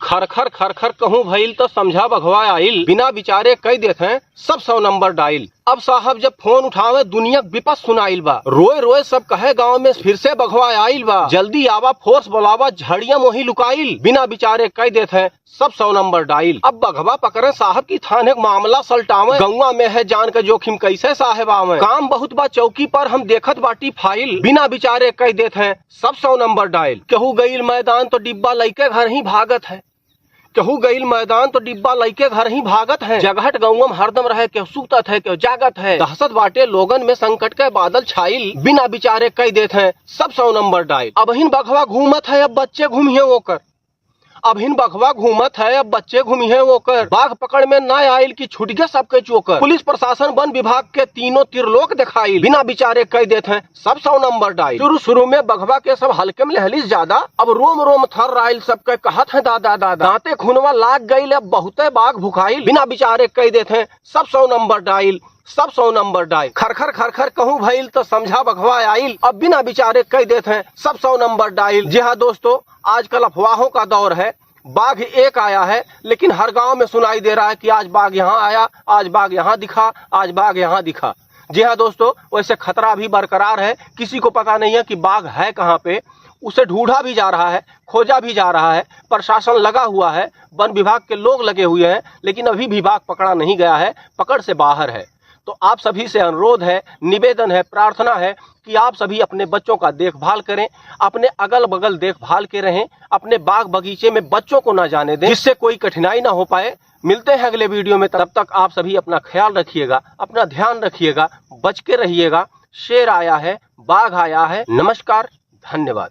खर खर खर खर कहूँ भइल तो समझा बघवा आइल, बिना विचारे कई देते हैं सब 100 नंबर डायल। अब साहब जब फोन उठावे दुनिया विपस सुनाइल बा, रोए रोए सब कहे गांव में फिर से बघवा आइल बा, जल्दी आवा फोर्स बुलावा झड़िया मोही लुकाइल, बिना विचारे कई देते हैं सब 100 नंबर डायल। अब बघवा पकड़े साहब की थाने मामला सलटावे, गौवा में है जान का जोखिम कैसे साहेब आवे, काम बहुत बा चौकी पर हम देखत बाटी फाइल, बिना विचारे कई देते हैं सब 100 नंबर डायल। कहू गईल मैदान तो डिब्बा लइके घर ही भागत है, कहू गईल मैदान तो डिब्बा लइके घर ही भागत है, जगहट गौवम हरदम रहे क्यों सुतत है क्यों जागत है, दहशत बाटे लोगन में संकट के बादल छाइल, बिना विचारे कई देते हैं सब 100 नंबर डायल। अब हिन बघवा घूमत है अब बच्चे घूमिए ओकर, अब हिन बघवा घूमत है अब बच्चे घूमिए ओकर, बाघ पकड़ में न आइल की छूट गए सबके चोकर, पुलिस प्रशासन वन विभाग के तीनों त्रिलोक दिखाइल, बिना विचारे कई देते हैं सब 100 नंबर डायल। शुरू शुरू में बघवा के सब हल्के में लहलिस ज्यादा, अब रोम रोम थर राइल सबके कहत है दादा दादा, दांते खूनवा लाग गई अब बहुते बाघ भुखाइल, बिना विचारे कई देते हैं सब 100 नंबर डायल, सब 100 नंबर डायल। खरखर खरखर कहूँ भइल तो समझा बघवा आइल, अब बिना विचारे कई देते हैं सब 100 नंबर डायल। जी हाँ दोस्तों, आजकल अफवाहों का दौर है, बाघ एक आया है लेकिन हर गांव में सुनाई दे रहा है कि आज बाघ यहाँ आया, आज बाघ यहाँ दिखा, आज बाघ यहाँ दिखा। जी हाँ दोस्तों, वैसे खतरा भी बरकरार है, किसी को पता नहीं है कि बाघ है कहाँ पे, उसे ढूंढा भी जा रहा है, खोजा भी जा रहा है, प्रशासन लगा हुआ है, वन विभाग के लोग लगे हुए हैं, लेकिन अभी भी बाघ पकड़ा नहीं गया है, पकड़ से बाहर है। तो आप सभी से अनुरोध है, निवेदन है, प्रार्थना है कि आप सभी अपने बच्चों का देखभाल करें, अपने अगल बगल देखभाल के रहें, अपने बाग बगीचे में बच्चों को ना जाने दें, जिससे कोई कठिनाई ना हो पाए। मिलते हैं अगले वीडियो में, तब तक आप सभी अपना ख्याल रखिएगा, अपना ध्यान रखिएगा, बच के रहिएगा। शेर आया है, बाघ आया है। नमस्कार, धन्यवाद।